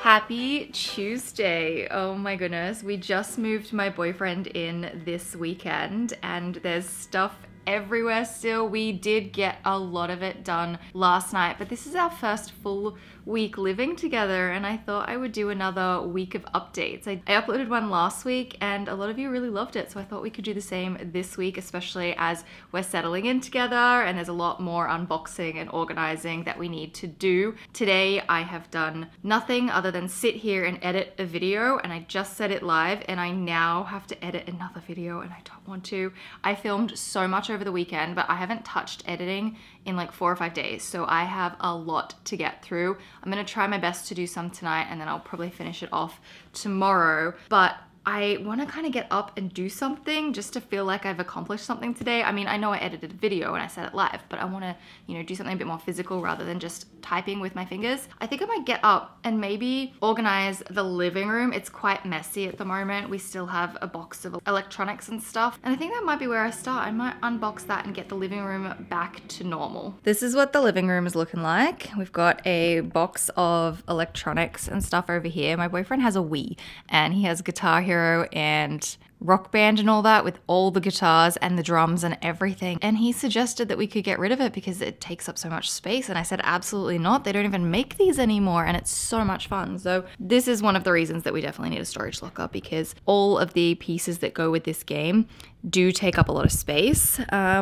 Happy Tuesday. Oh my goodness. We just moved my boyfriend in this weekend and there's stuff everywhere still. We did get a lot of it done last night, but this is our first full week living together and I thought I would do another week of updates. I uploaded one last week and a lot of you really loved it, so I thought we could do the same this week, especially as we're settling in together and there's a lot more unboxing and organizing that we need to do. Today I have done nothing other than sit here and edit a video, and I just set it live and I now have to edit another video and I don't want to. I filmed so much over the weekend, but I haven't touched editing in like 4 or 5 days, so I have a lot to get through. I'm gonna try my best to do some tonight and then I'll probably finish it off tomorrow, but I want to kind of get up and do something just to feel like I've accomplished something today. I mean, I know I edited a video and I set it live, but I want to, you know, do something a bit more physical rather than just typing with my fingers. I think I might get up and maybe organize the living room. It's quite messy at the moment. We still have a box of electronics and stuff, and I think that might be where I start. I might unbox that and get the living room back to normal. This is what the living room is looking like. We've got a box of electronics and stuff over here. My boyfriend has a Wii and he has Guitar Hero and Rock Band and all that, with all the guitars and the drums and everything, and he suggested that we could get rid of it because it takes up so much space, and I said absolutely not. They don't even make these anymore and it's so much fun. So this is one of the reasons that we definitely need a storage locker, because all of the pieces that go with this game do take up a lot of space. I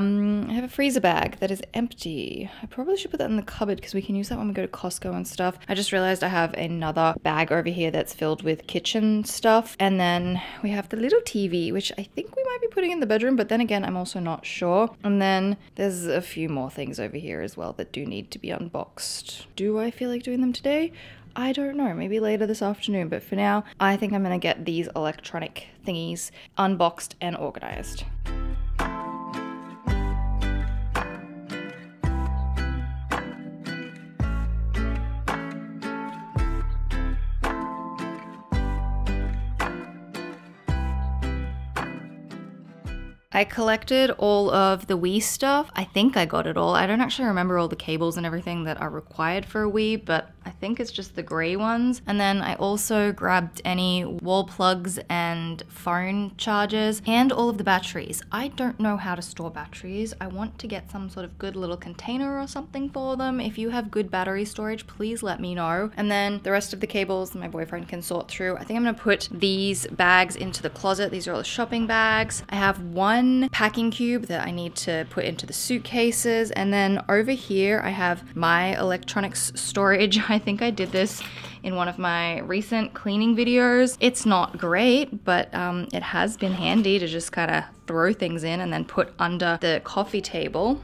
have a freezer bag that is empty. I probably should put that in the cupboard because we can use that when we go to Costco and stuff. I just realized I have another bag over here that's filled with kitchen stuff. And then we have the little TV, which I think we might be putting in the bedroom, but then again, I'm also not sure. And then there's a few more things over here as well that do need to be unboxed. Do I feel like doing them today? I don't know, maybe later this afternoon, but for now, I think I'm gonna get these electronic thingies unboxed and organized. I collected all of the Wii stuff. I think I got it all. I don't actually remember all the cables and everything that are required for a Wii, but I think it's just the gray ones. And then I also grabbed any wall plugs and phone chargers and all of the batteries. I don't know how to store batteries. I want to get some sort of good little container or something for them. If you have good battery storage, please let me know. And then the rest of the cables my boyfriend can sort through. I think I'm gonna put these bags into the closet. These are all the shopping bags. I have one packing cube that I need to put into the suitcases, and then over here I have my electronics storage. I think I did this in one of my recent cleaning videos. It's not great, but it has been handy to just kind of throw things in and then put under the coffee table.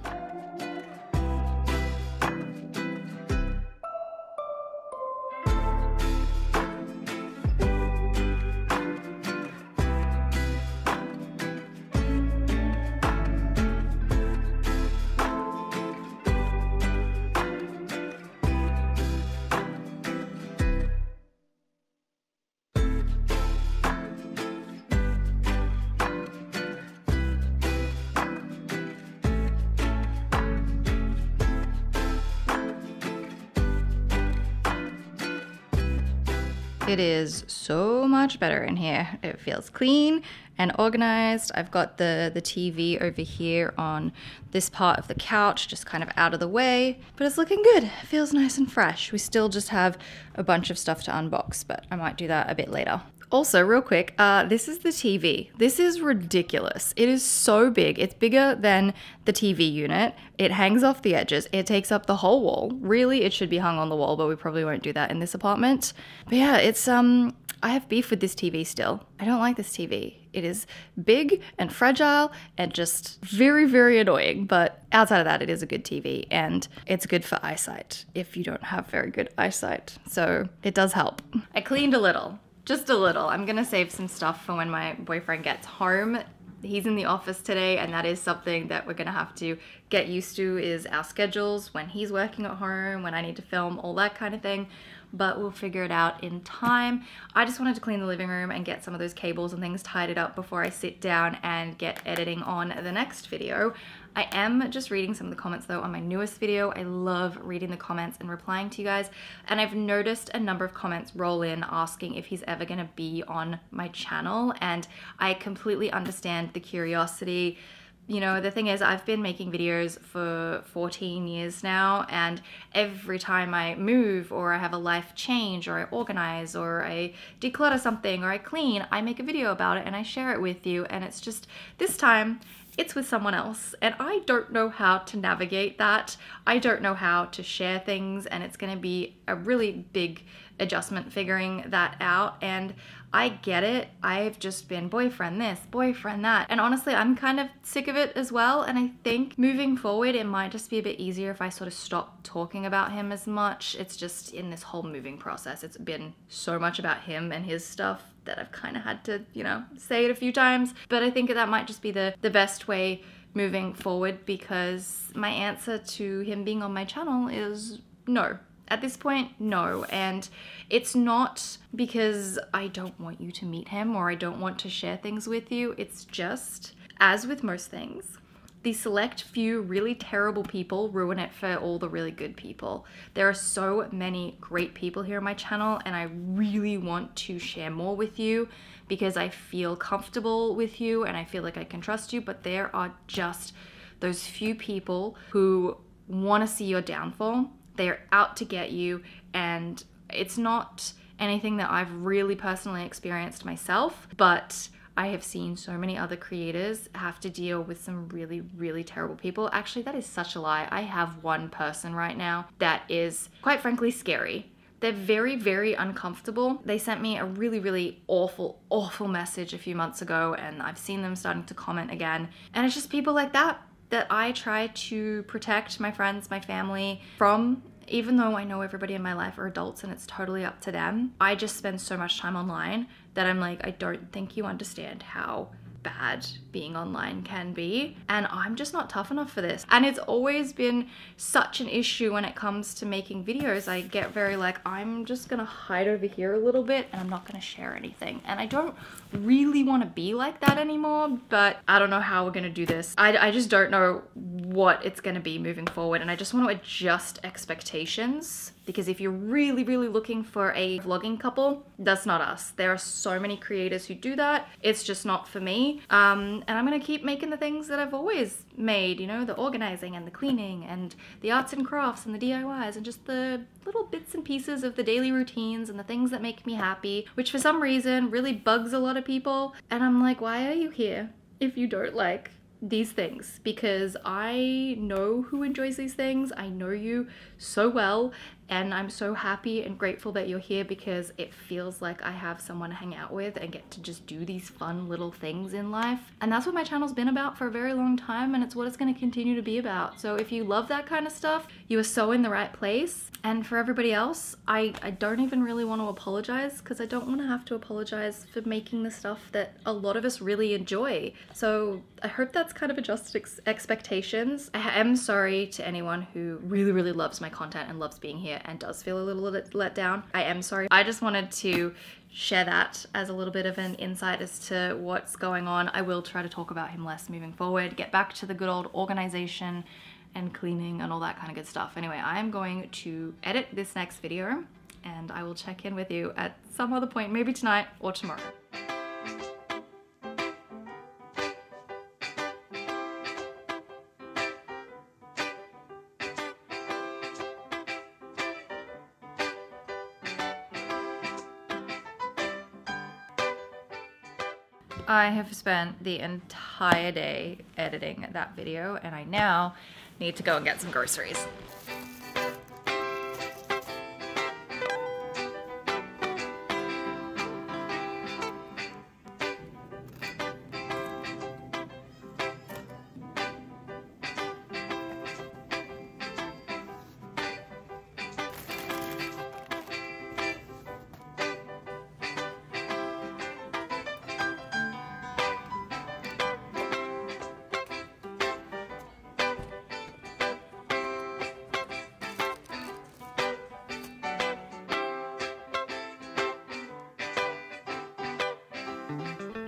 It is so much better in here. It feels clean and organized. I've got the TV over here on this part of the couch, just kind of out of the way, but it's looking good. It feels nice and fresh. We still just have a bunch of stuff to unbox, but I might do that a bit later. Also, real quick, this is the TV. This is ridiculous. It is so big. It's bigger than the TV unit. It hangs off the edges. It takes up the whole wall. Really, it should be hung on the wall, but we probably won't do that in this apartment. But yeah, it's, I have beef with this TV still. I don't like this TV. It is big and fragile and just very, very annoying. But outside of that, it is a good TV and it's good for eyesight if you don't have very good eyesight. So it does help. I cleaned a little. Just a little. I'm gonna save some stuff for when my boyfriend gets home. He's in the office today, and that is something that we're gonna have to get used to, is our schedules when he's working at home, when I need to film, all that kind of thing. But we'll figure it out in time. I just wanted to clean the living room and get some of those cables and things tidied up before I sit down and get editing on the next video. I am just reading some of the comments though on my newest video. I love reading the comments and replying to you guys. And I've noticed a number of comments roll in asking if he's ever gonna be on my channel. And I completely understand the curiosity. You know, the thing is, I've been making videos for 14 years now, and every time I move or I have a life change or I organize or I declutter something or I clean, I make a video about it and I share it with you. And it's just, this time, it's with someone else, and I don't know how to navigate that. I don't know how to share things, and it's gonna be a really big adjustment figuring that out. And I get it. I've just been boyfriend this, boyfriend that. And honestly, I'm kind of sick of it as well. And I think moving forward, it might just be a bit easier if I sort of stop talking about him as much. It's just in this whole moving process, it's been so much about him and his stuff that I've kind of had to, you know, say it a few times. But I think that might just be the best way moving forward, because my answer to him being on my channel is no. At this point, no. And it's not because I don't want you to meet him or I don't want to share things with you. It's just, as with most things, the select few really terrible people ruin it for all the really good people. There are so many great people here on my channel, and I really want to share more with you because I feel comfortable with you and I feel like I can trust you. But there are just those few people who want to see your downfall. They're out to get you, and it's not anything that I've really personally experienced myself, but I have seen so many other creators have to deal with some really, really terrible people. Actually, that is such a lie. I have one person right now that is, quite frankly, scary. They're very, very uncomfortable. They sent me a really, really awful, awful message a few months ago, and I've seen them starting to comment again. And it's just people like that I try to protect my friends, my family from. Even though I know everybody in my life are adults and it's totally up to them, I just spend so much time online that I'm like, I don't think you understand how bad being online can be, and I'm just not tough enough for this. And it's always been such an issue when it comes to making videos. I get very like, I'm just gonna hide over here a little bit and I'm not gonna share anything. And I don't really want to be like that anymore, but I don't know how we're gonna do this. I just don't know what it's gonna be moving forward, and I just want to adjust expectations. Because if you're really, really looking for a vlogging couple, that's not us. There are so many creators who do that. It's just not for me. And I'm gonna keep making the things that I've always made, you know, the organizing and the cleaning and the arts and crafts and the DIYs and just the little bits and pieces of the daily routines and the things that make me happy, which for some reason really bugs a lot of people. And I'm like, why are you here if you don't like these things? Because I know who enjoys these things. I know you so well, and I'm so happy and grateful that you're here because it feels like I have someone to hang out with and get to just do these fun little things in life. And that's what my channel's been about for a very long time, and it's what it's going to continue to be about. So if you love that kind of stuff, you are so in the right place. And for everybody else, I don't even really want to apologize, because I don't want to have to apologize for making the stuff that a lot of us really enjoy. So I hope that's kind of adjusted expectations. I am sorry to anyone who really, really loves my content and loves being here and does feel a little let down. I am sorry. I just wanted to share that as a little bit of an insight as to what's going on. I will try to talk about him less moving forward, get back to the good old organization and cleaning and all that kind of good stuff. Anyway, I am going to edit this next video, and I will check in with you at some other point, maybe tonight or tomorrow. I have spent the entire day editing that video, and I now need to go and get some groceries.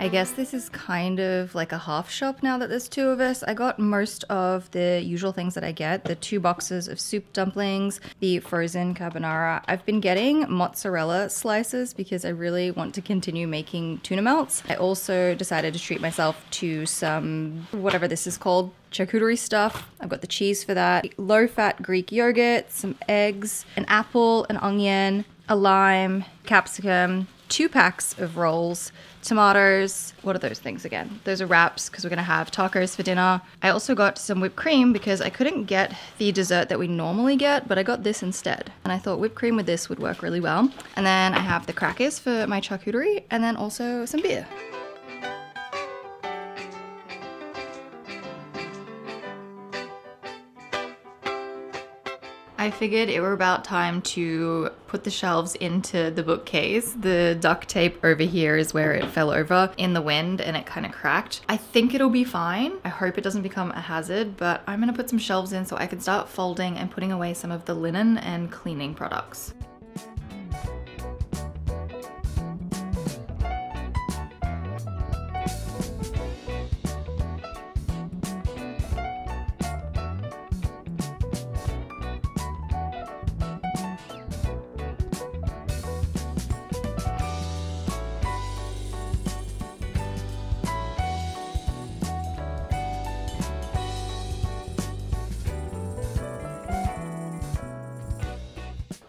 I guess this is kind of like a half shop now that there's two of us. I got most of the usual things that I get, the 2 boxes of soup dumplings, the frozen carbonara. I've been getting mozzarella slices because I really want to continue making tuna melts. I also decided to treat myself to some, whatever this is called, charcuterie stuff. I've got the cheese for that, low-fat Greek yogurt, some eggs, an apple, an onion, a lime, capsicum, 2 packs of rolls, tomatoes. What are those things again? Those are wraps because we're gonna have tacos for dinner. I also got some whipped cream because I couldn't get the dessert that we normally get, but I got this instead. And I thought whipped cream with this would work really well. And then I have the crackers for my charcuterie and then also some beer. I figured it were about time to put the shelves into the bookcase. The duct tape over here is where it fell over in the wind and it kind of cracked. I think it'll be fine. I hope it doesn't become a hazard, but I'm gonna put some shelves in so I can start folding and putting away some of the linen and cleaning products.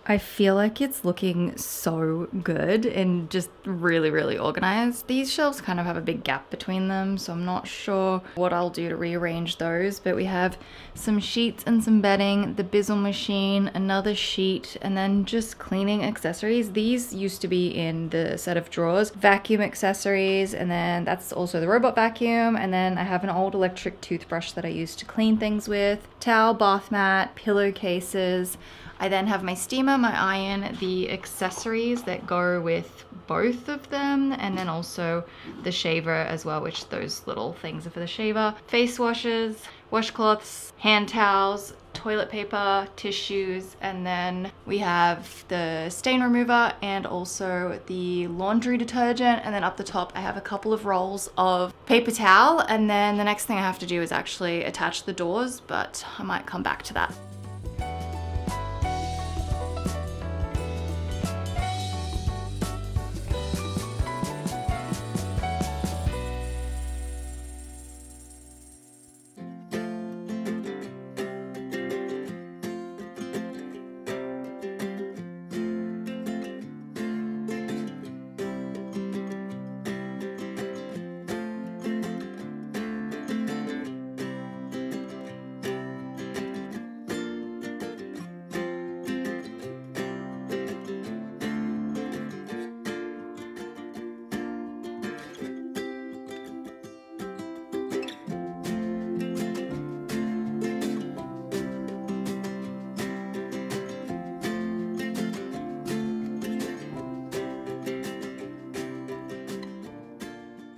I feel like it's looking so good and just really, really organized. These shelves kind of have a big gap between them, so I'm not sure what I'll do to rearrange those, but we have some sheets and some bedding, the Bizzle machine, another sheet, and then just cleaning accessories. These used to be in the set of drawers. Vacuum accessories, and then that's also the robot vacuum, and then I have an old electric toothbrush that I use to clean things with, towel, bath mat, pillowcases. I then have my steamer, my iron, the accessories that go with both of them, and then also the shaver as well, which those little things are for the shaver. Face washes, washcloths, hand towels, toilet paper, tissues, and then we have the stain remover and also the laundry detergent, and then up the top I have a couple of rolls of paper towel, and then the next thing I have to do is actually attach the doors, but I might come back to that.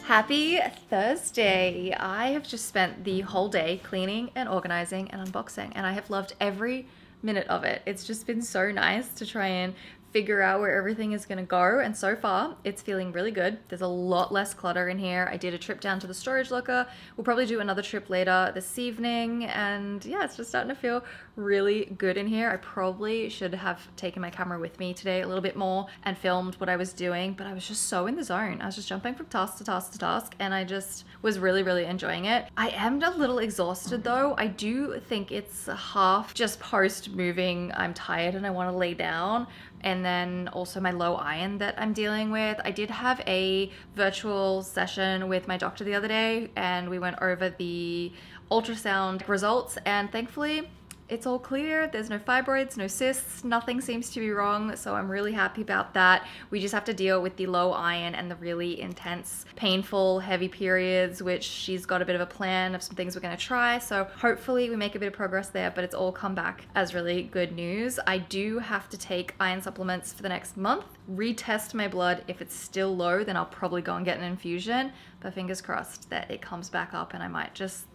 Happy Thursday! I have just spent the whole day cleaning and organizing and unboxing, and I have loved every minute of it. It's just been so nice to try and figure out where everything is gonna go, and so far it's feeling really good. There's a lot less clutter in here. I did a trip down to the storage locker. We'll probably do another trip later this evening, and yeah, it's just starting to feel really good in here. I probably should have taken my camera with me today a little bit more and filmed what I was doing, but I was just so in the zone. I was just jumping from task to task to task, and I just was really, really enjoying it. I am a little exhausted though. I do think it's half just post moving. I'm tired and I want to lay down, and then also my low iron that I'm dealing with. I did have a virtual session with my doctor the other day, and we went over the ultrasound results, and thankfully it's all clear. There's no fibroids, no cysts, nothing seems to be wrong, so I'm really happy about that. We just have to deal with the low iron and the really intense, painful, heavy periods, which she's got a bit of a plan of some things we're gonna try, so hopefully we make a bit of progress there, but it's all come back as really good news. I do have to take iron supplements for the next month, retest my blood. If it's still low, then I'll probably go and get an infusion, but fingers crossed that it comes back up and I might just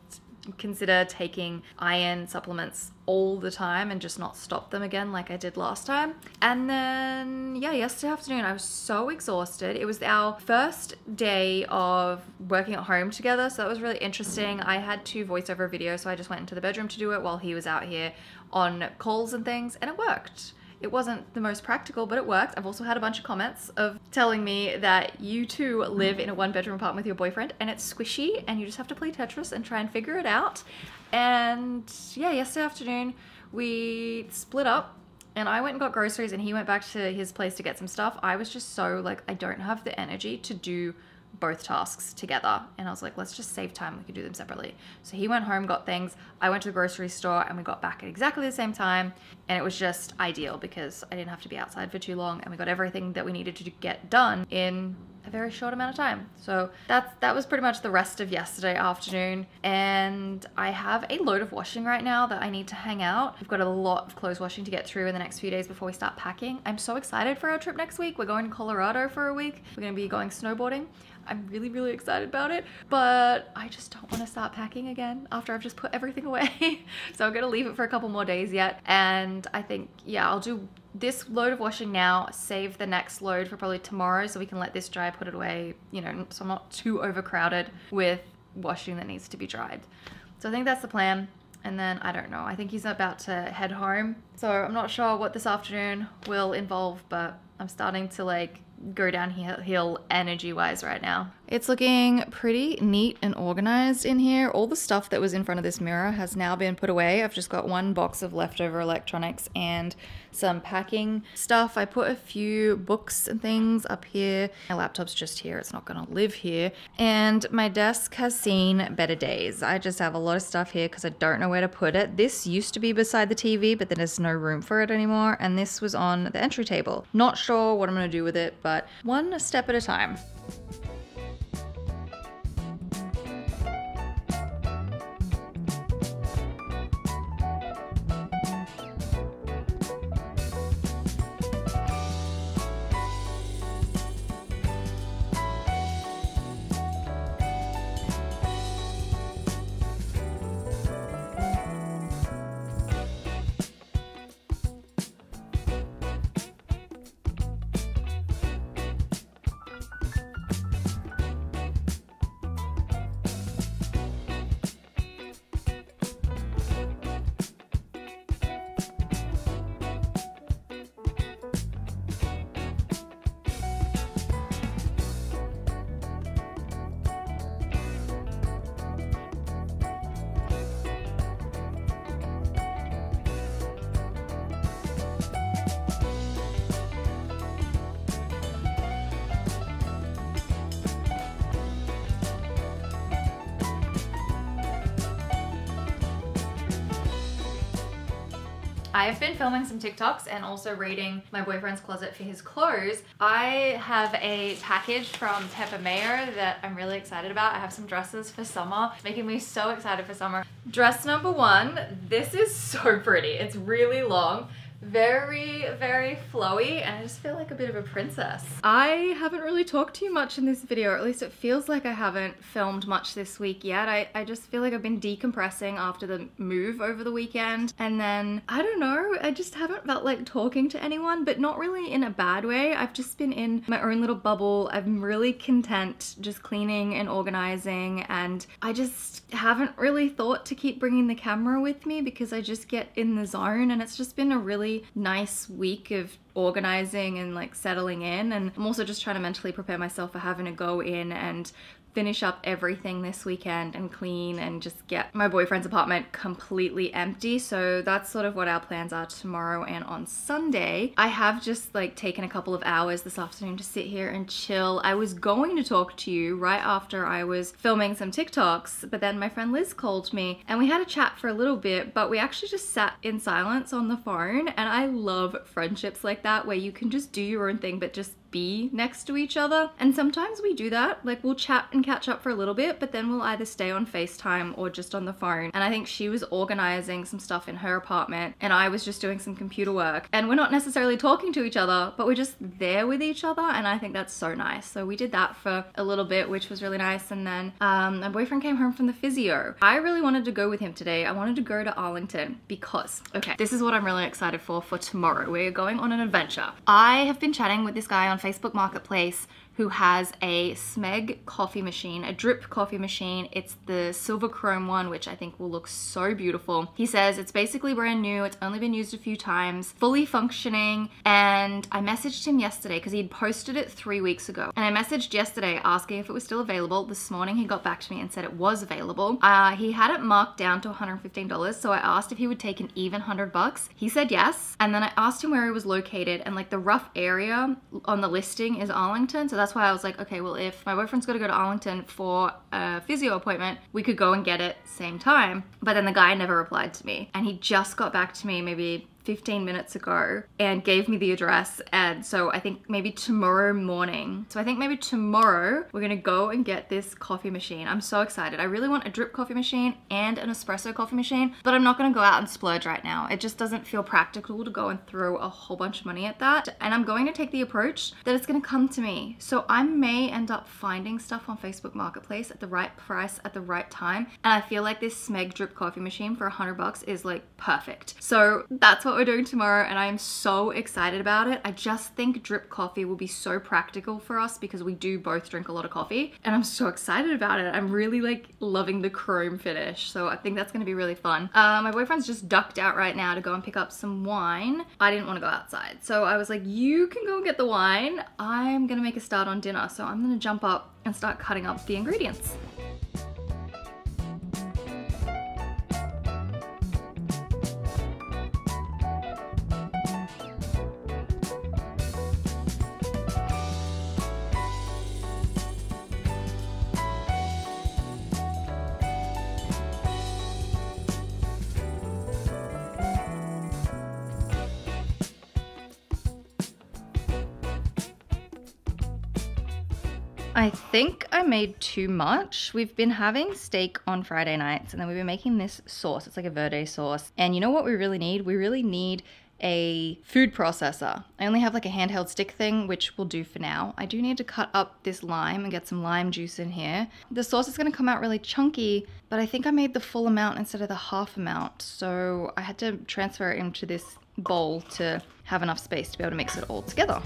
consider taking iron supplements all the time and just not stop them again like I did last time. And then, yeah, yesterday afternoon I was so exhausted. It was our first day of working at home together, so that was really interesting. I had to voiceover video, so I just went into the bedroom to do it while he was out here on calls and things, and it worked. It wasn't the most practical, but it worked. I've also had a bunch of comments of telling me that you too live in a 1-bedroom apartment with your boyfriend and it's squishy and you just have to play Tetris and try and figure it out. And yeah, yesterday afternoon we split up and I went and got groceries and he went back to his place to get some stuff. I was just so like, I don't have the energy to do both tasks together, and I was like, let's just save time, we can do them separately. So he went home, got things, I went to the grocery store, and we got back at exactly the same time, and it was just ideal because I didn't have to be outside for too long, and we got everything that we needed to get done in a very short amount of time. So that was pretty much the rest of yesterday afternoon, and I have a load of washing right now that I need to hang out. We've got a lot of clothes washing to get through in the next few days before we start packing. I'm so excited for our trip next week. We're going to Colorado for a week. We're going to be going snowboarding. I'm really, really excited about it, but I just don't want to start packing again after I've just put everything away. So I'm gonna leave it for a couple more days yet. And I think, yeah, I'll do this load of washing now, save the next load for probably tomorrow so we can let this dry, put it away, you know, so I'm not too overcrowded with washing that needs to be dried. So I think that's the plan. And then I don't know, I think he's about to head home. So I'm not sure what this afternoon will involve, but I'm starting to like go downhill energy wise right now. It's looking pretty neat and organized in here. All the stuff that was in front of this mirror has now been put away. I've just got one box of leftover electronics and some packing stuff. I put a few books and things up here. My laptop's just here, it's not gonna live here. And my desk has seen better days. I just have a lot of stuff here because I don't know where to put it. This used to be beside the TV, but then there's no room for it anymore. And this was on the entry table. Not sure what I'm gonna do with it, but one step at a time. I've been filming some TikToks and also raiding my boyfriend's closet for his clothes. I have a package from Pepper Mayo that I'm really excited about. I have some dresses for summer, making me so excited for summer. Dress number one, this is so pretty. It's really long, very, very flowy, and I just feel like a bit of a princess. I haven't really talked too much in this video, or at least it feels like I haven't filmed much this week yet. I just feel like I've been decompressing after the move over the weekend, and then, I don't know, I just haven't felt like talking to anyone, but not really in a bad way. I've just been in my own little bubble. I'm really content just cleaning and organizing, and I just haven't really thought to keep bringing the camera with me because I just get in the zone, and it's just been a really nice week of organizing and like settling in. And I'm also just trying to mentally prepare myself for having to go in and finish up everything this weekend and clean and just get my boyfriend's apartment completely empty. So that's sort of what our plans are tomorrow and on Sunday. I have just like taken a couple of hours this afternoon to sit here and chill. I was going to talk to you right after I was filming some TikToks, but then my friend Liz called me and we had a chat for a little bit, but we actually just sat in silence on the phone. And I love friendships like that where you can just do your own thing but just be next to each other. And sometimes we do that. Like we'll chat and catch up for a little bit, but then we'll either stay on FaceTime or just on the phone. And I think she was organizing some stuff in her apartment and I was just doing some computer work. And we're not necessarily talking to each other, but we're just there with each other. And I think that's so nice. So we did that for a little bit, which was really nice. And then my boyfriend came home from the physio. I really wanted to go with him today. I wanted to go to Arlington because, okay, this is what I'm really excited for tomorrow. We're going on an adventure. I have been chatting with this guy on Facebook Marketplace who has a Smeg coffee machine, a drip coffee machine. It's the silver chrome one, which I think will look so beautiful. He says it's basically brand new. It's only been used a few times, fully functioning. And I messaged him yesterday because he'd posted it 3 weeks ago. And I messaged yesterday asking if it was still available. This morning he got back to me and said it was available. He had it marked down to $115. So I asked if he would take an even $100. He said yes. And then I asked him where he was located, and like the rough area on the listing is Arlington. So that's why I was like, okay, well, if my boyfriend's gonna go to Arlington for a physio appointment, we could go and get it same time. But then the guy never replied to me, and he just got back to me maybe 15 minutes ago and gave me the address. And so I think maybe tomorrow morning. So I think maybe tomorrow we're gonna go and get this coffee machine. I'm so excited. I really want a drip coffee machine and an espresso coffee machine, but I'm not gonna go out and splurge right now. It just doesn't feel practical to go and throw a whole bunch of money at that. And I'm going to take the approach that it's gonna come to me. So I may end up finding stuff on Facebook Marketplace at the right price at the right time. And I feel like this Smeg drip coffee machine for $100 is like perfect. So that's what we're doing tomorrow, and I am so excited about it. I just think drip coffee will be so practical for us because we do both drink a lot of coffee, and I'm so excited about it. I'm really like loving the chrome finish, so I think that's gonna be really fun. My boyfriend's just ducked out right now to go and pick up some wine. I didn't want to go outside, so I was like, you can go and get the wine. I'm gonna make a start on dinner, so I'm gonna jump up and start cutting up the ingredients. I think I made too much. We've been having steak on Friday nights, and then we've been making this sauce. It's like a verde sauce. And you know what we really need? We really need a food processor. I only have like a handheld stick thing, which will do for now. I do need to cut up this lime and get some lime juice in here. The sauce is gonna come out really chunky, but I think I made the full amount instead of the half amount. So I had to transfer it into this bowl to have enough space to be able to mix it all together.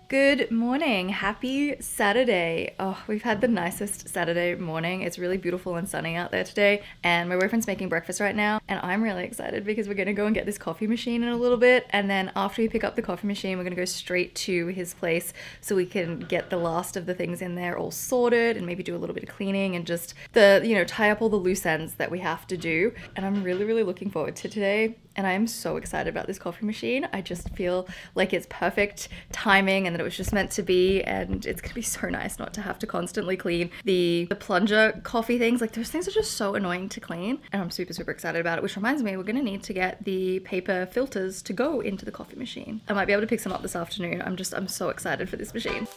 Good morning. Happy Saturday. Oh, we've had the nicest Saturday morning. It's really beautiful and sunny out there today, and my boyfriend's making breakfast right now, and I'm really excited because we're gonna go and get this coffee machine in a little bit, and then after we pick up the coffee machine, we're gonna go straight to his place so we can get the last of the things in there all sorted and maybe do a little bit of cleaning and just tie up all the loose ends that we have to do. And I'm really, really looking forward to today. And I am so excited about this coffee machine. I just feel like it's perfect timing and that it was just meant to be, and it's gonna be so nice not to have to constantly clean the plunger coffee things. Like those things are just so annoying to clean, and I'm super, super excited about it, which reminds me we're gonna need to get the paper filters to go into the coffee machine. I might be able to pick some up this afternoon. I'm so excited for this machine.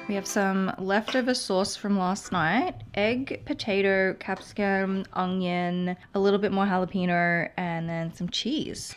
We have some leftover sauce from last night, egg, potato, capsicum, onion, a little bit more jalapeno, and then some cheese.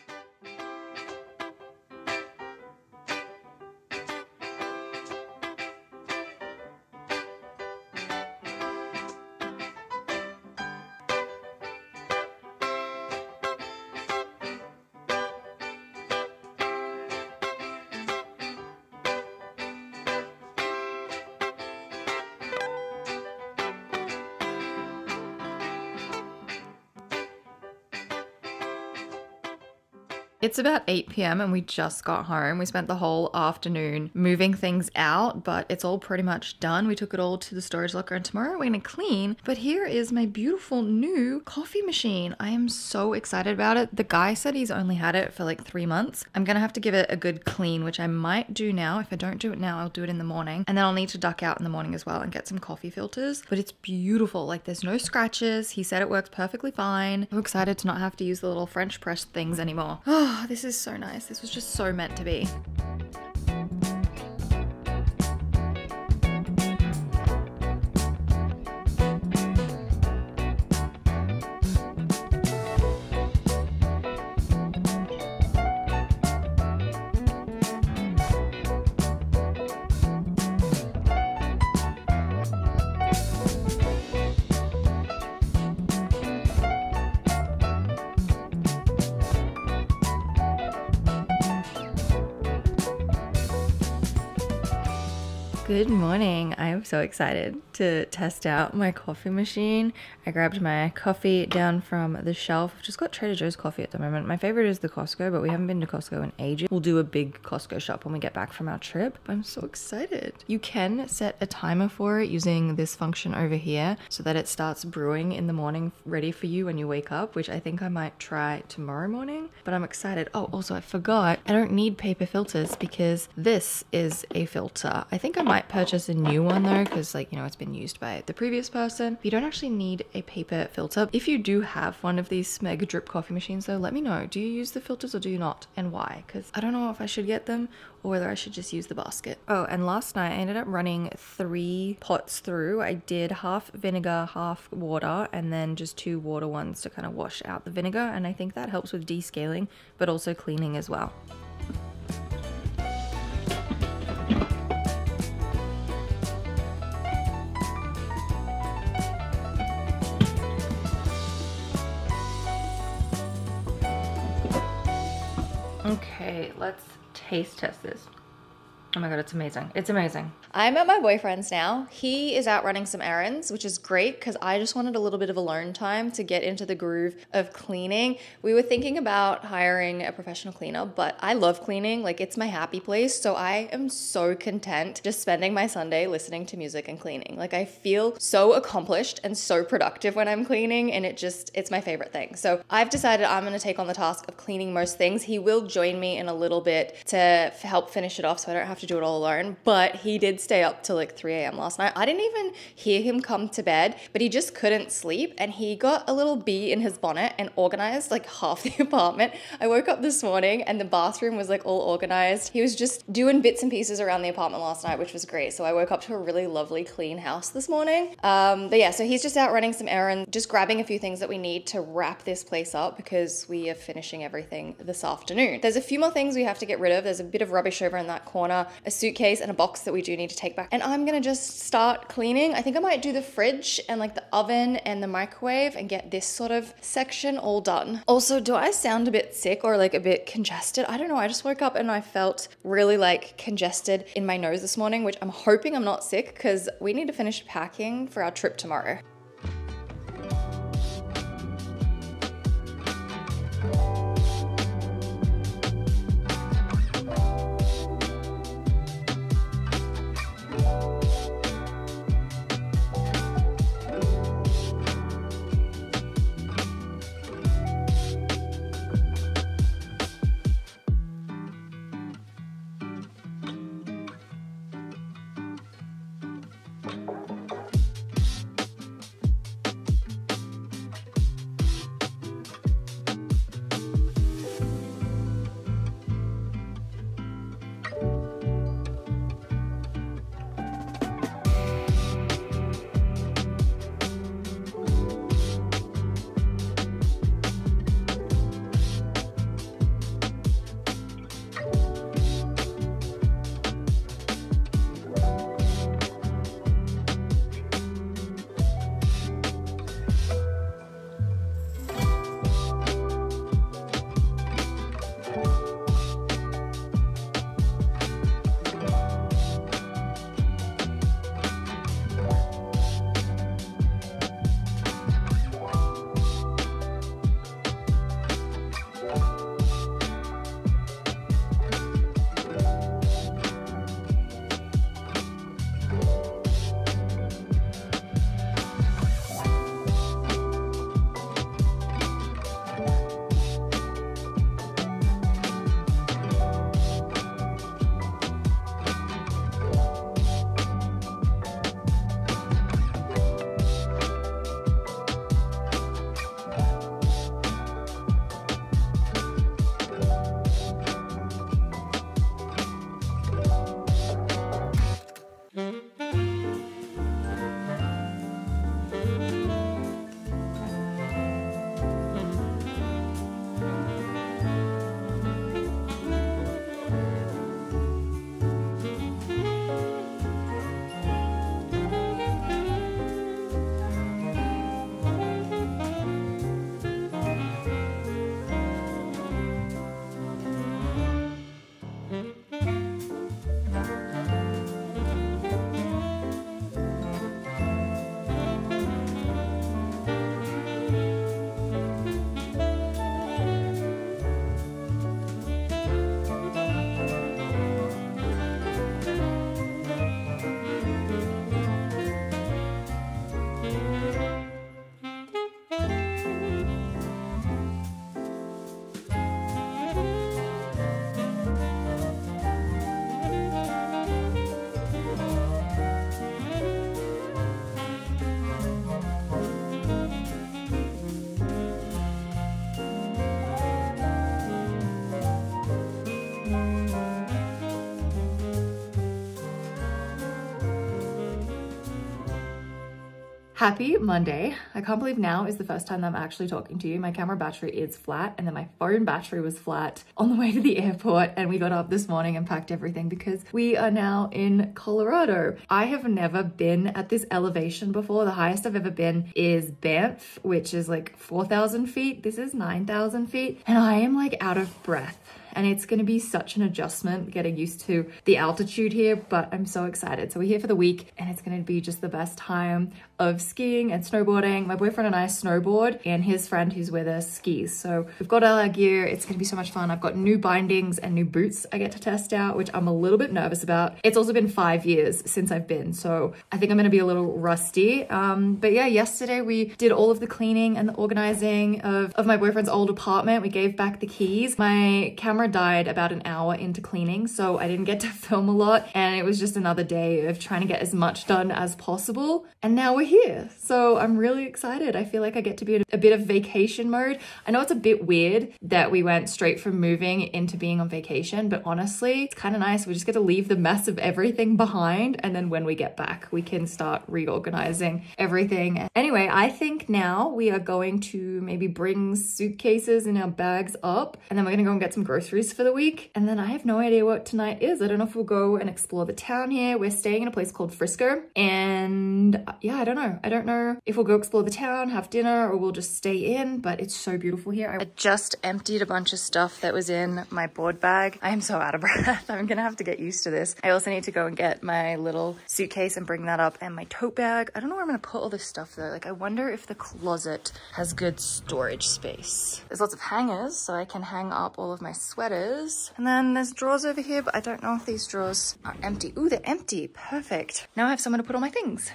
It's about 8 p.m. and we just got home. We spent the whole afternoon moving things out, but it's all pretty much done. We took it all to the storage locker and tomorrow we're gonna clean. But here is my beautiful new coffee machine. I am so excited about it. The guy said he's only had it for like 3 months. I'm gonna have to give it a good clean, which I might do now. If I don't do it now, I'll do it in the morning. And then I'll need to duck out in the morning as well and get some coffee filters. But it's beautiful. Like there's no scratches. He said it works perfectly fine. I'm excited to not have to use the little French press things anymore. Oh, this is so nice. This was just so meant to be. Good morning. I am so excited to test out my coffee machine. I grabbed my coffee down from the shelf. I've just got Trader Joe's coffee at the moment. My favorite is the Costco, but we haven't been to Costco in ages. We'll do a big Costco shop when we get back from our trip. I'm so excited. You can set a timer for it using this function over here so that it starts brewing in the morning ready for you when you wake up, which I think I might try tomorrow morning, but I'm excited. Oh, also I forgot, I don't need paper filters because this is a filter. I think I might purchase a new one though, because like, you know, it's been used by the previous person. You don't actually need a paper filter. If you do have one of these Smeg drip coffee machines though, let me know. Do you use the filters or do you not, and why? Because I don't know if I should get them or whether I should just use the basket. Oh, and last night I ended up running 3 pots through. I did half vinegar, half water, and then just 2 water ones to kind of wash out the vinegar, and I think that helps with descaling but also cleaning as well. Okay, let's taste test this. Oh my god, it's amazing. It's amazing. I'm at my boyfriend's now. He is out running some errands, which is great because I just wanted a little bit of alone time to get into the groove of cleaning. We were thinking about hiring a professional cleaner, but I love cleaning. Like, it's my happy place. So I am so content just spending my Sunday listening to music and cleaning. Like, I feel so accomplished and so productive when I'm cleaning, and it's my favorite thing. So I've decided I'm going to take on the task of cleaning most things. He will join me in a little bit to help finish it off so I don't have to do it all alone, but he did stay up till like 3 a.m. last night. I didn't even hear him come to bed, but he just couldn't sleep, and he got a little bee in his bonnet and organized like half the apartment. I woke up this morning and the bathroom was like all organized. He was just doing bits and pieces around the apartment last night, which was great. So I woke up to a really lovely clean house this morning. But yeah, so he's just out running some errands, just grabbing a few things that we need to wrap this place up because we are finishing everything this afternoon. There's a few more things we have to get rid of. There's a bit of rubbish over in that corner, a suitcase and a box that we do need to take back. And I'm gonna just start cleaning. I think I might do the fridge and like the oven and the microwave and get this sort of section all done. Also, do I sound a bit sick or like a bit congested? I don't know. I just woke up and I felt really like congested in my nose this morning, which I'm hoping I'm not sick because we need to finish packing for our trip tomorrow. Happy Monday. I can't believe now is the first time that I'm actually talking to you. My camera battery is flat and then my phone battery was flat on the way to the airport, and we got up this morning and packed everything because we are now in Colorado. I have never been at this elevation before. The highest I've ever been is Banff, which is like 4,000 feet. This is 9,000 feet and I am like out of breath. And it's gonna be such an adjustment getting used to the altitude here, but I'm so excited. So we're here for the week and it's gonna be just the best time of skiing and snowboarding. My boyfriend and I snowboard and his friend who's with us skis. So we've got all our gear. It's gonna be so much fun. I've got new bindings and new boots I get to test out, which I'm a little bit nervous about. It's also been 5 years since I've been, so I think I'm gonna be a little rusty. But yeah, yesterday we did all of the cleaning and the organizing of my boyfriend's old apartment. We gave back the keys. My camera died about an hour into cleaning, so I didn't get to film a lot, and it was just another day of trying to get as much done as possible. And now we're here, so I'm really excited. I feel like I get to be in a bit of vacation mode. I know it's a bit weird that we went straight from moving into being on vacation, but honestly, it's kind of nice. We just get to leave the mess of everything behind, and then when we get back, we can start reorganizing everything. Anyway, I think now we are going to maybe bring suitcases and our bags up, and then we're gonna go and get some groceries for the week. And then I have no idea what tonight is. I don't know if we'll go and explore the town here. We're staying in a place called Frisco, and yeah, I don't know. I don't know if we'll go explore the town, have dinner, or we'll just stay in, but it's so beautiful here. I just emptied a bunch of stuff that was in my board bag. I am so out of breath. I'm gonna have to get used to this. I also need to go and get my little suitcase and bring that up, and my tote bag. I don't know where I'm gonna put all this stuff though. Like, I wonder if the closet has good storage space. There's lots of hangers, so I can hang up all of my sweaters. And then there's drawers over here, but I don't know if these drawers are empty. Ooh, they're empty. Perfect. Now I have somewhere to put all my things.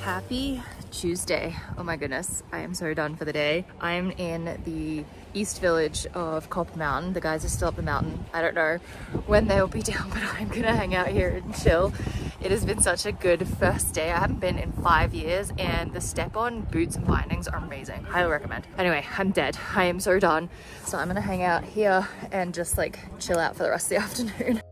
Happy Tuesday. Oh my goodness, I am so done for the day. I'm in the east village of Copper Mountain. The guys are still up the mountain. I don't know when they'll be down, but I'm gonna hang out here and chill. It has been such a good first day. I haven't been in 5 years, and the step-on boots and bindings are amazing. Highly recommend. Anyway, I'm dead. I am so done. So I'm gonna hang out here and just like chill out for the rest of the afternoon.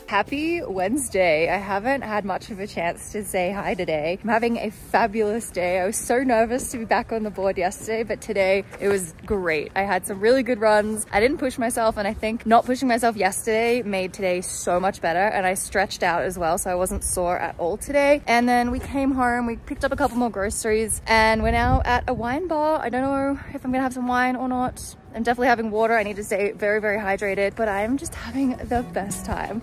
Happy Wednesday. I haven't had much of a chance to say hi today. I'm having a fabulous day. I was so nervous to be back on the board yesterday, but today it was great. I had some really good runs. I didn't push myself, and I think not pushing myself yesterday made today so much better, and I stretched out as well, so I wasn't sore at all today. And then we came home, we picked up a couple more groceries, and we're now at a wine bar. I don't know if I'm gonna have some wine or not. I'm definitely having water. I need to stay very, very hydrated, but I'm just having the best time.